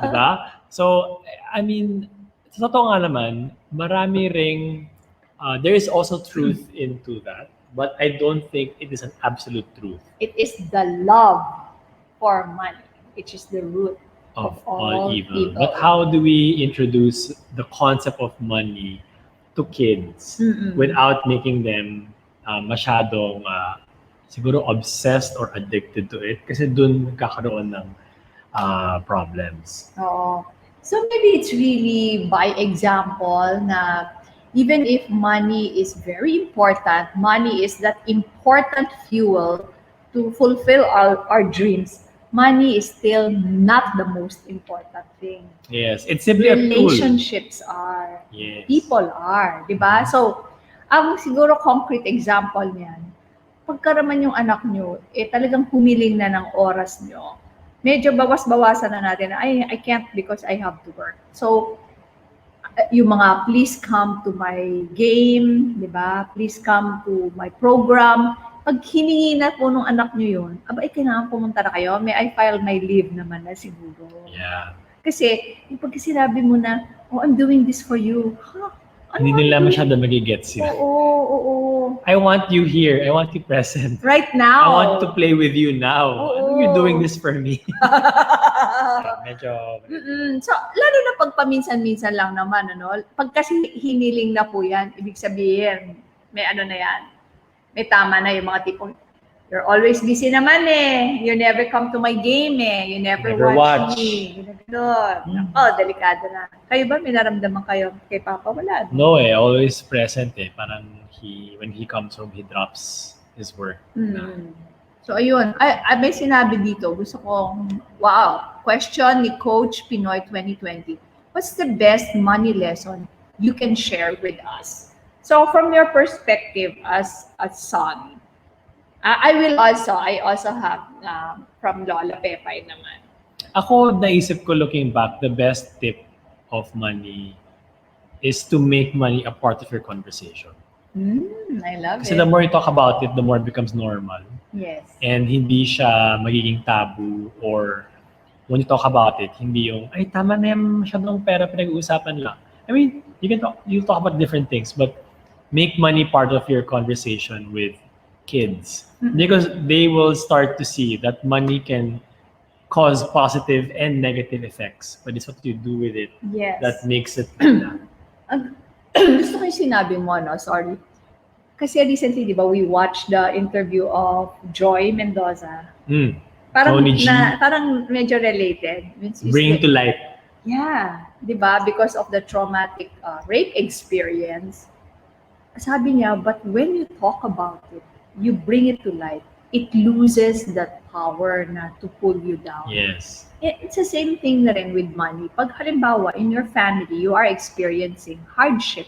Diba? So, I mean, sa totoo nga naman, marami ring, there is also truth into that, but I don't think it is an absolute truth It is the love for money, which is the root of of all all evil. evil. But how do we introduce the concept of money to kids Mm-mm. without making them masyadong siguro obsessed or addicted to it? Kasi dun nagkakaroon ng problems. Oo. So maybe it's really by example na even if money is very important, money is that important fuel to fulfill our dreams. Money is still not the most important thing. Yes, it's simply a tool. Relationships are, Yes. people are, di ba? So, ang siguro concrete example niyan, pagkaraman yung anak nyo, talagang humiling na ng oras nyo, medyo bawas-bawasan na natin, I can't because I have to work. So, yung mga please come to my game, di ba? Please come to my program. Pag hiningi na po nung anak nyo yun, kailangan pumunta na kayo. May I file my leave naman na siguro. Yeah. Kasi, yung pag sinabi mo na, oh, I'm doing this for you. Huh? Hindi nila masyado magigets yun. Oo. I want you here. I want you present. Right now. I want to play with you now. Ano you doing this for me? Medyo... So, lalo na pag paminsan-minsan lang naman, ano? Pag kasi hiniling na po yan, ibig sabihin, may ano na yan, may tama na yung mga tipong, you're always busy naman eh. You never come to my game eh. You never watch me. Delikado na. Kayo ba, may naramdaman kayo kay Papa? Wala. No always present eh. Parang when he comes home, he drops his work. So, ayun. May sinabi dito. Gusto kong, wow. Question ni Coach Pinoy 2020. What's the best money lesson you can share with us? So, from your perspective as a son, I also have from Lola Pepay naman. Ako, naisip ko looking back, the best tip of money is to make money a part of your conversation. I love Kasi it. the more you talk about it, the more it becomes normal. Yes. And hindi siya magiging taboo, or when you talk about it, hindi yung, ay, tama na yung masyadong pera pinag-uusapan lang. I mean, you talk about different things, but make money part of your conversation with kids. Because they will start to see that money can cause positive and negative effects. But it's what you do with it that makes it Gusto ko yung sinabi mo, no? Sorry. Kasi recently, di ba, we watched the interview of Joy Mendoza. Parang Tony G. Parang medyo related. Bring to light. Yeah. Di ba? Because of the traumatic rape experience. Sabi niya, but when you talk about it, you bring it to light, it loses that power na to pull you down. Yes. It's the same thing na rin with money. Pag halimbawa, in your family, you are experiencing hardship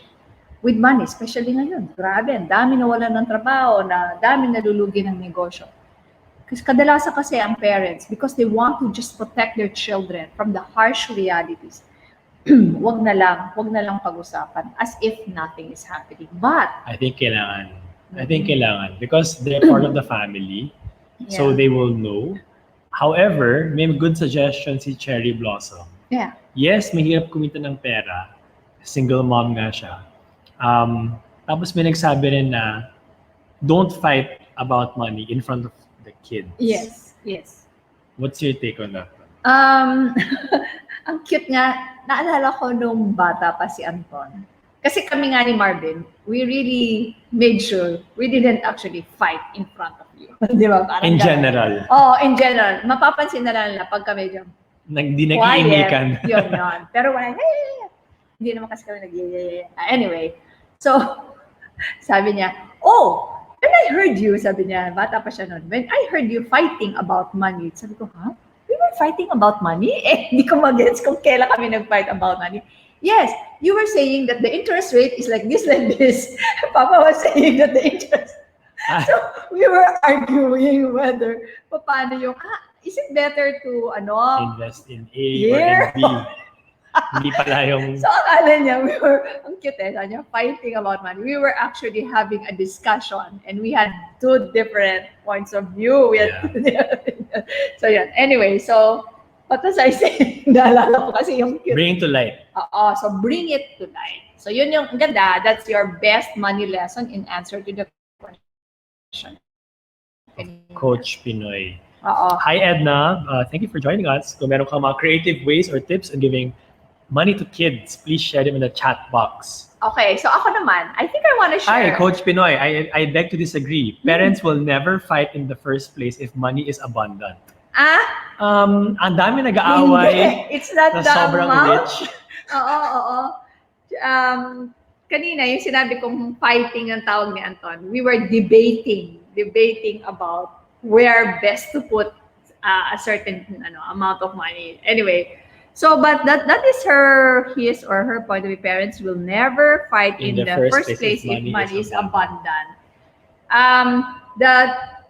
with money, especially ngayon. Grabe, ang dami nawalan ng trabaho, dami nalulugi ng negosyo. Kasi kadalasan kasi ang parents, because they want to just protect their children from the harsh realities, wag na lang pag-usapan as if nothing is happening. But I think kailangan because they're part of the family, so they will know. However, may good suggestion si Cherry Blossom. Yeah. Yes, mahirap kumita ng pera. Single mom nga siya. Tapos may nagsabi rin na don't fight about money in front of the kids. Yes. What's your take on that? Ang cute nga, naalala ko nung bata pa si Anton. Kasi kami nga ni Marvin, we really made sure we didn't actually fight in front of you. Di ba? Parang In ganun. general. In general. Mapapansin na lang na pagka medyo Di nag-iimikan. Yun. Pero wala, hindi naman kasi kami Anyway, so, sabi niya, when I heard you, sabi niya, bata pa siya noon, when I heard you fighting about money, sabi ko, we were fighting about money? Hindi ko mag-gets kung kailan kami nag-fight about money. Yes, you were saying that the interest rate is like this. Papa was saying that the interest. So we were arguing whether paano yung is it better to invest in A or in B. Hindi pala yung... So akala niya, ang cute sabi niya, fighting about money. We were actually having a discussion and we had two different points of view. So yeah. Anyway, so What was I saying? Naalala ko kasi yung cute. Bring to light. Oo, so bring it to light. So yun yung ang ganda, that's your best money lesson in answer to the question. Coach Pinoy. Oo. Hi Edna, thank you for joining us. Kung meron ka mga creative ways or tips on giving money to kids, please share them in the chat box. Okay, so ako naman, I think I want to share. Hi, Coach Pinoy. I beg to disagree. Parents will never fight in the first place if money is abundant. Ang dami nag-aaway It's not na the sobrang amount. rich. Oo. Kanina, yung sinabi kong fighting ang tawag ni Anton, we were debating about where best to put a certain amount of money. Anyway, so but that is his or her point of view. Parents will never fight in the first place if money is abundant. That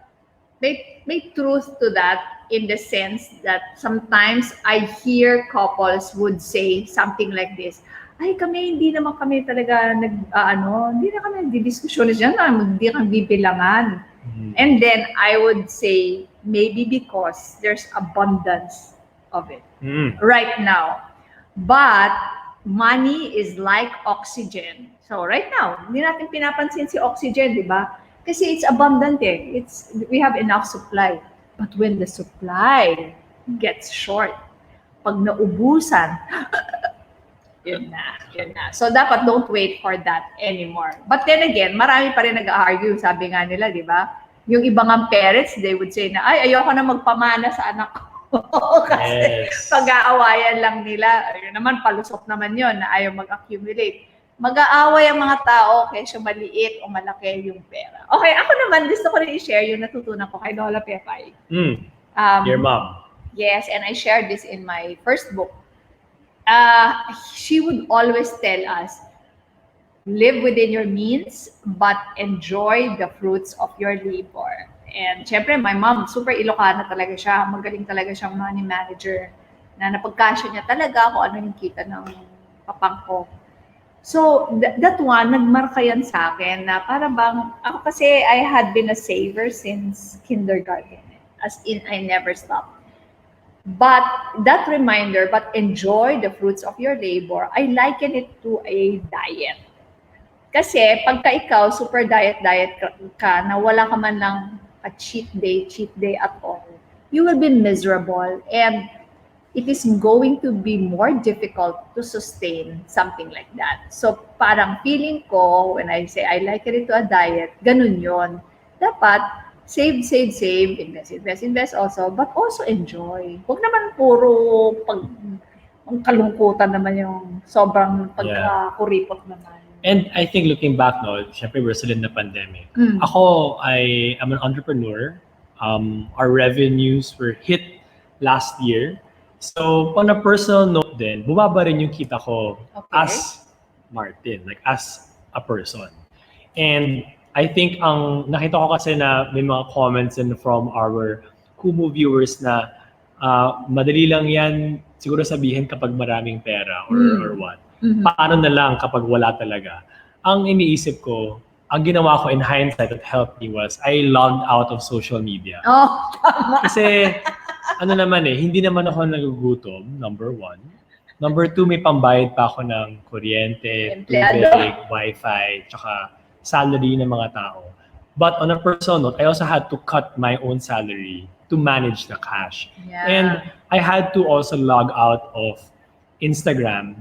may truth to that in the sense that sometimes I hear couples would say something like this, ay hindi naman kami talaga hindi na kami nagdidiskusyon dyan, hindi kami bibilangan. And then I would say maybe because there's abundance of it right now. But money is like oxygen. So right now, hindi natin pinapansin si oxygen, di ba? Kasi it's abundant eh. We have enough supply. But when the supply gets short, pag naubusan, yun na. So dapat don't wait for that anymore. But then again, marami pa rin nag-argue, sabi nga nila, di ba? Yung ibang parents, they would say na, ay, ayoko na magpamana sa anak ko. Kasi pag-aawayan lang nila. Ayun naman, palusot naman yun na ayaw mag-accumulate. Mag-aaway ang mga tao kaysa maliit o malaki yung pera. Okay, ako naman, gusto ko rin i-share yung natutunan ko kay Lola Pepay. Your mom. Yes, and I shared this in my first book. She would always tell us, live within your means, but enjoy the fruits of your labor. And syempre, my mom, super Ilocana talaga siya. Magaling talaga siyang money manager. Na napagkasya niya talaga kung ano yung kita ng papang ko. So, that one, nagmarka yan sa akin na para bang, ako kasi I had been a saver since kindergarten. As in, I never stopped. But that reminder, but enjoy the fruits of your labor, I liken it to a diet. Kasi pagka ikaw, super diet ka, na wala ka man lang a cheat day at all, you will be miserable and it is going to be more difficult to sustain something like that. So parang feeling ko, when I say I liken it to a diet, ganun yon. Dapat save, invest also, but also enjoy. Huwag naman puro ang kalungkutan naman yung sobrang pagkakuripot naman. And I think looking back now, syempre we're still in the pandemic. Ako, I am an entrepreneur. Our revenues were hit last year. So, on a personal note din, bumaba rin yung kita ko as Martin, like as a person. And I think ang nakita ko kasi na may mga comments from our Kumu viewers na madali lang yan siguro sabihin kapag maraming pera or what. Paano na lang kapag wala talaga? Ang iniisip ko, ang ginawa ko in hindsight that helped me was I logged out of social media. Kasi hindi naman ako nagugutom, number one. Number two, may pambayad pa ako ng kuryente, tubig, wifi, tsaka salary ng mga tao. But on a personal note, I also had to cut my own salary to manage the cash. Yeah. And I had to also log out of Instagram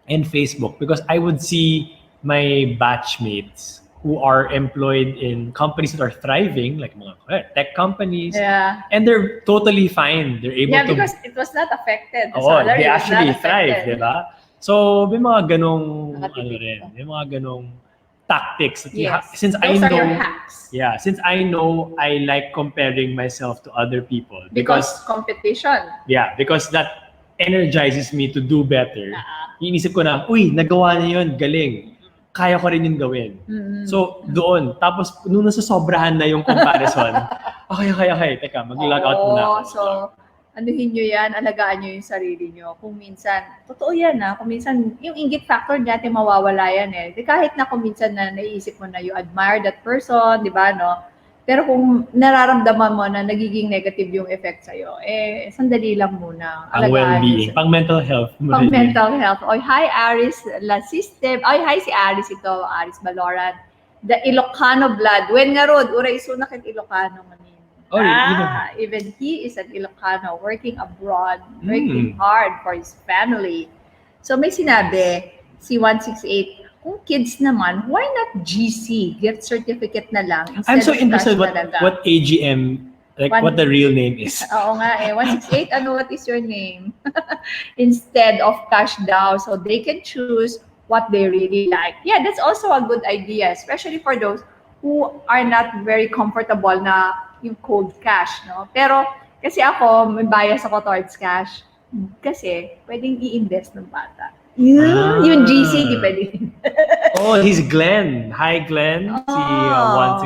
and Facebook because I would see my batchmates who are employed in companies that are thriving, like mga tech companies. Yeah. And they're totally fine. They're able to... Yeah, because it was not affected. They actually thrive, di ba? So, may mga ganong, may mga ganong tactics. Since those are your hacks. Yeah, since I know I like comparing myself to other people. Because competition. Yeah, because that energizes me to do better. Inisip ko na, uy, nagawa niya yun, galing. Kaya ko rin yung gawin. So, doon. Tapos, nung nasasobrahan na yung comparison, okay. Teka, mag-log out muna ako. So, anuhin nyo yan, alagaan nyo yung sarili nyo. Kung minsan, totoo yan kung minsan, yung inggit factor natin mawawala yan eh. Di kahit na kung minsan na naiisip mo na you admire that person, di ba, no? Pero kung nararamdaman mo na nagiging negative yung effect sa'yo, sandali lang muna. Pang well-being, pang mental health. Pang mental health. Oy, hi Aris La System. Oy, hi si Aris ito, Aris Baloran. The Ilocano blood. When nga rod, uray iso na kit Ilocano nganin. Oh, even he is an Ilocano, working abroad, working hard for his family. So may sinabi, si 168, kung kids naman, why not GC? Gift certificate na lang. I'm so interested what AGM, like what the real name is. Oo nga 168, what is your name? Instead of cash daw, so they can choose what they really like. Yeah, that's also a good idea, especially for those who are not very comfortable na yung cold cash, no? Pero kasi ako, may bias ako towards cash. Kasi pwedeng i-invest ng bata. Yung GC, di pwede. Oh, he's Glenn. Hi, Glenn. Si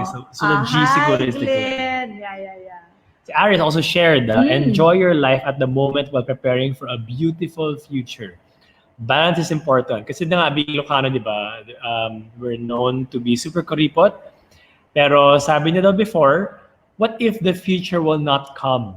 16. So the G siguro is the Glenn. Yeah. Si Aris also shared, enjoy your life at the moment while preparing for a beautiful future. Balance is important. Kasi na nga, being Ilocano, di ba, we're known to be super kuripot. Pero sabi niya daw before, what if the future will not come?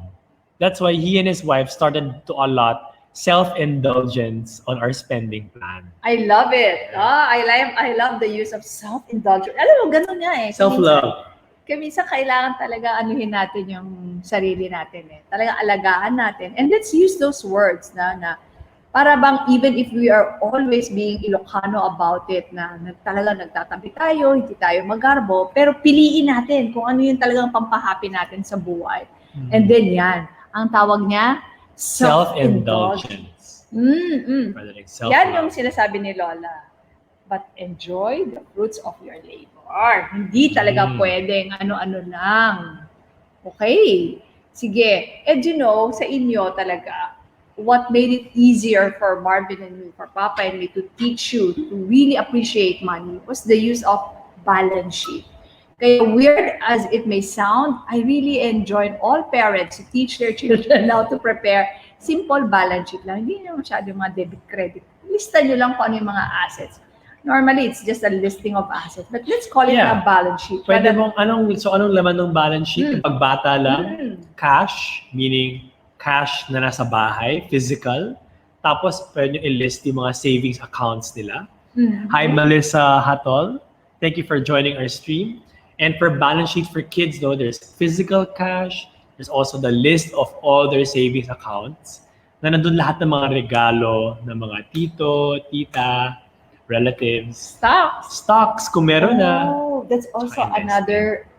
That's why he and his wife started to allot self-indulgence on our spending plan. I love it. I love the use of self-indulgence. Alam mo, ganun nga eh. Self-love. Minsan kailangan talaga anuhin natin yung sarili natin eh. Talagang alagaan natin. And let's use those words na para bang even if we are always being Ilocano about it, na talagang nagtatabi tayo, hindi tayo magarbo, pero piliin natin kung ano yung talagang pampahappy natin sa buhay. And then yan, ang tawag niya, self-indulgence. Yan yung sinasabi ni Lola. But enjoy the fruits of your labor. Hindi talaga pwedeng ano-ano lang. Okay. Sige. And you know, sa inyo talaga, what made it easier for Marvin and me, for Papa and me, to teach you to really appreciate money was the use of balance sheet. Kaya weird as it may sound, I really enjoyed all parents to teach their children how to prepare simple balance sheet lang. Hindi na masyado yung mga debit credit. Lista nyo lang kung ano yung mga assets. Normally, it's just a listing of assets. But let's call it a balance sheet. Pwede mong, anong laman ng balance sheet? Kapag bata lang, cash, meaning cash na nasa bahay, physical. Tapos, pwede nyo i-list yung mga savings accounts nila. Hi, Melissa Hatol. Thank you for joining our stream. And for balance sheet for kids, though, there's physical cash. There's also the list of all their savings accounts. Na nandun lahat ng mga regalo ng mga tito, tita, relatives. Stocks, kung meron na. Oh, that's also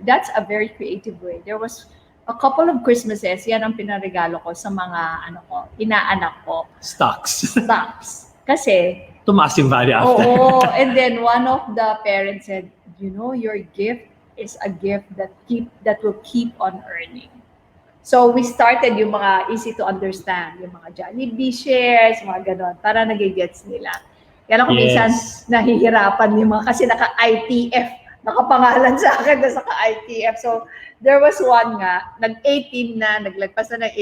that's a very creative way. There was a couple of Christmases, yan ang pinaregalo ko sa mga inaanak ko. Stocks. Kasi tumaas yung value after. And then one of the parents said, you know, your gift is a gift that will keep on earning. So we started yung mga easy to understand, yung mga Jollibee shares, mga ganon, para nagigets nila. Kaya lang kung minsan nahihirapan yung mga, kasi naka-ITF, nakapangalan sa akin na naka-ITF. So there was one nga, nag-18 na, naglagpas na ng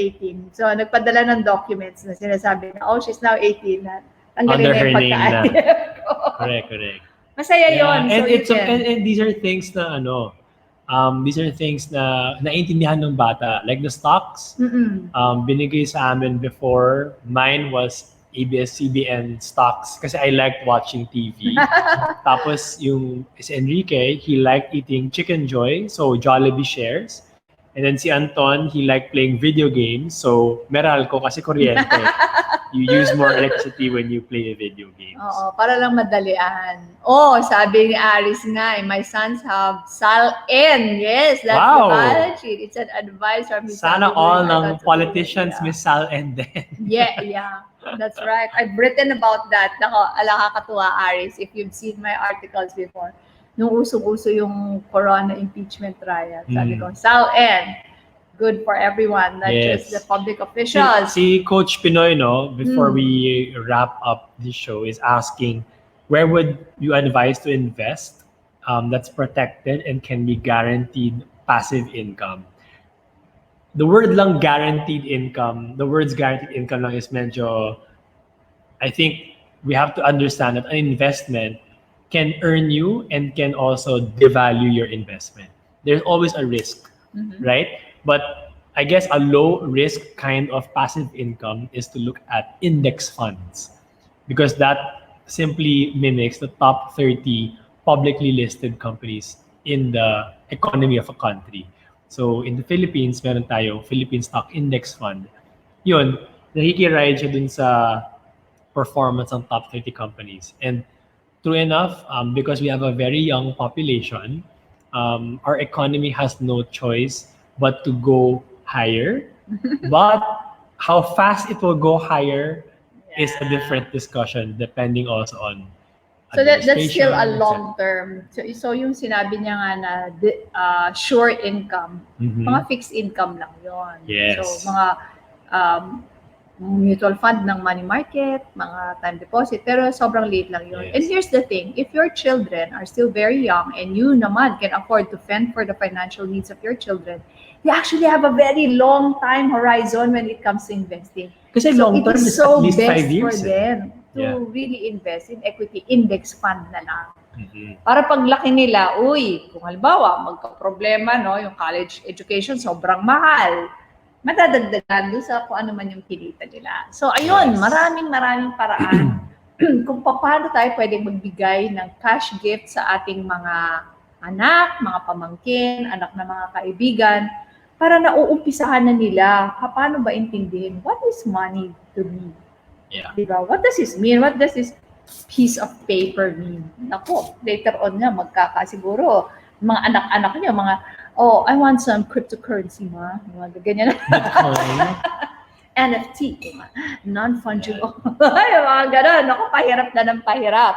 18. So nagpadala ng documents na sinasabi na, oh, she's now 18 na. Tanggalin na yung pagka-ITF ko. Correct. Masaya yun. And these are things na naiintindihan ng bata. Like the stocks, binigay sa amin before. Mine was ABS-CBN stocks kasi I liked watching TV. Tapos yung si Enrique, he liked eating Chicken Joy, so Jollibee shares. And then si Anton, he liked playing video games, so Meralco kasi kuryente. You use more electricity when you play video games. Oo, para lang madalian. Oh, sabi ni Aris nga, my sons have SAL-N. Yes, that's the balance sheet. It's an advice from his Sana all ng politicians may SAL-N din. Yeah. That's right. I've written about that. Nakakatuwa, Aris, if you've seen my articles before. Nung uso-uso yung corona impeachment trial. Sabi ko, SAL-N. Good for everyone, not just the public officials. Si Coach Pinoy, before we wrap up the show, is asking, where would you advise to invest that's protected and can be guaranteed passive income? The word lang guaranteed income, the words guaranteed income lang is medyo, I think we have to understand that an investment can earn you and can also devalue your investment. there's always a risk, right? But I guess a low risk kind of passive income is to look at index funds, because that simply mimics the top 30 publicly listed companies in the economy of a country. So in the Philippines, meron tayo Philippine Stock Index Fund. Yun, nakikiride siya dun sa performance ng top 30 companies. And true enough, because we have a very young population, our economy has no choice but to go higher. But how fast it will go higher is a different discussion depending also on So that's still a administration, long term. So yung sinabi niya nga na sure income, Mhm. mga fixed income lang yon. Yes. So mga mutual fund ng money market, mga time deposit, pero sobrang liit lang yun. Yes. And here's the thing, if your children are still very young and you naman can afford to fend for the financial needs of your children, you actually have a very long time horizon when it comes to investing. Kasi long term it is is so at least best 5 years. for them to Yeah. really invest in equity index fund na lang. Mhm. Para paglaki nila, kung halimbawa, magka-problema, no, yung college education sobrang mahal, madadagdagan doon sa kung ano man yung kinita nila. So, ayun, Yes. maraming paraan kung paano tayo pwedeng magbigay ng cash gift sa ating mga anak, mga pamangkin, anak na mga kaibigan, para nauumpisahan na nila, paano ba intindihin, what is money to me? Yeah. Diba? What does this mean? What does this piece of paper mean? Naku, later on nga, magkakasiguro, mga anak-anak niya, mga, I want some cryptocurrency, ma. Mga ganyan. Bitcoin. NFT, non-fungible. Ay, mga ganon. Naku, pahirap na ng pahirap.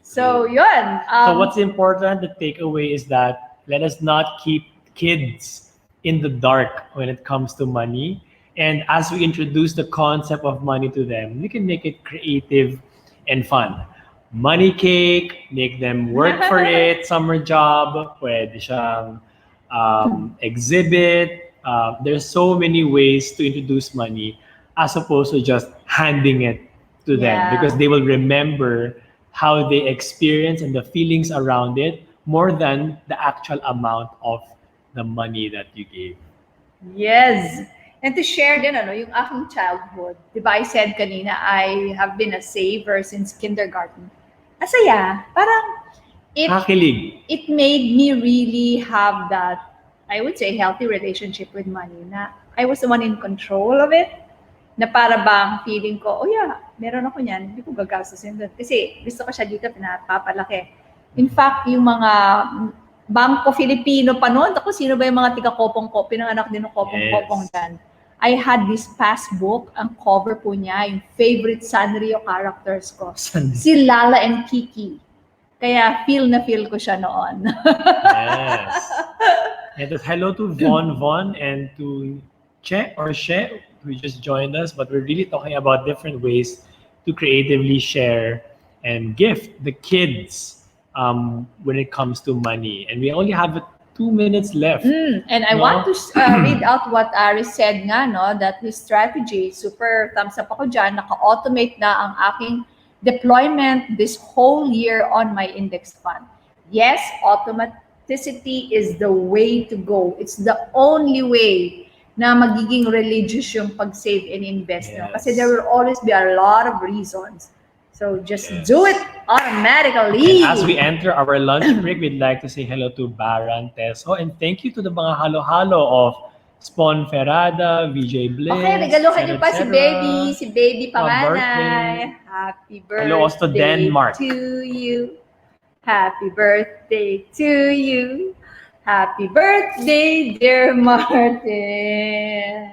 So, yun. So what's important, the takeaway is that let us not keep kids in the dark when it comes to money. And as we introduce the concept of money to them, we can make it creative and fun. Money cake, make them work for it, summer job, pwede siyang exhibit. There's so many ways to introduce money as opposed to just handing it to them, Yeah. because they will remember how they experience and the feelings around it more than the actual amount of the money that you gave. Yes. And to share din, yung aking childhood. Di ba I said kanina, I have been a saver since kindergarten. Asaya. Parang, Kakilig. it made me really have that, I would say, healthy relationship with money na I was the one in control of it. Na para bang feeling ko, meron ako niyan, hindi ko gagastusin doon. Kasi gusto ko siya dito, pinapapalaki. In fact, yung mga Bangko Filipino pa noon, ako sino ba yung mga tiga-kopong-kopong, pinanganak din ng kopong-kopong dyan. I had this passbook, ang cover po niya, yung favorite Sanrio characters ko. Si Lala and Kiki. Kaya feel ko siya noon. Yes. And hello to Von and to Che or She, who just joined us, but we're really talking about different ways to creatively share and gift the kids when it comes to money. And we only have 2 minutes left. And I want to read out what Aris said nga, no, that his strategy, super thumbs up ako dyan, naka-automate na ang aking deployment this whole year on my index fund. Yes, automaticity is the way to go. It's the only way na magiging religious yung pag-save and invest. No? Yes. Kasi there will always be a lot of reasons. So just Yes. do it automatically. And as we enter our lunch break, we'd like to say hello to Baran Teso, and thank you to the mga halo-halo of Spon Ferrada, VJ Bliss. Okay, regaluhan niyo pa si etc. baby birthday. panganay. Happy birthday Hello also to Denmark. to you. Happy birthday to you. Happy birthday, dear Martin.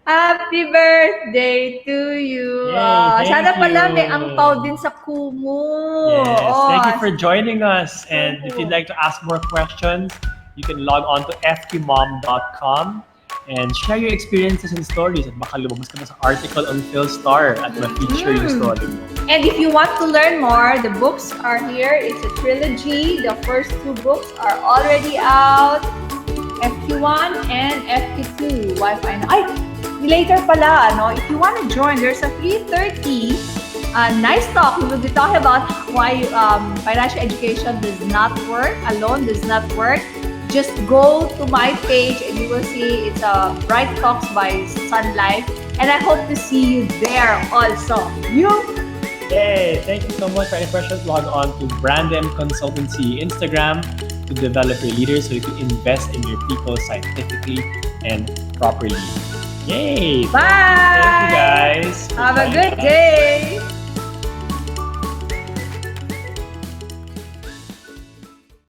Happy birthday to you. Yay, thank Sana pala you. may angpaw din sa Kumu. Yes, thank you for joining us. So And if cool. you'd like to ask more questions, you can log on to fqmom.com and share your experiences and stories. At baka lumabas ka na sa article on Philstar at ma-feature yung story mo. And if you want to learn more, the books are here. It's a trilogy. The first 2 books are already out. FQ1 and FQ2. Wi-Fi na. Ay, later pala, no? If you want to join, there's a 3:30 nice talk. We will be talking about why financial education does not work, alone does not work. just go to my page and you will see it's a Bright Talks by Sun Life. And I hope to see you there also. You? Yay! Thank you so much. For any questions, log on to Brandem Consultancy Instagram to develop your leaders so you can invest in your people scientifically and properly. Yay! Bye! Thank you guys. Have a good day!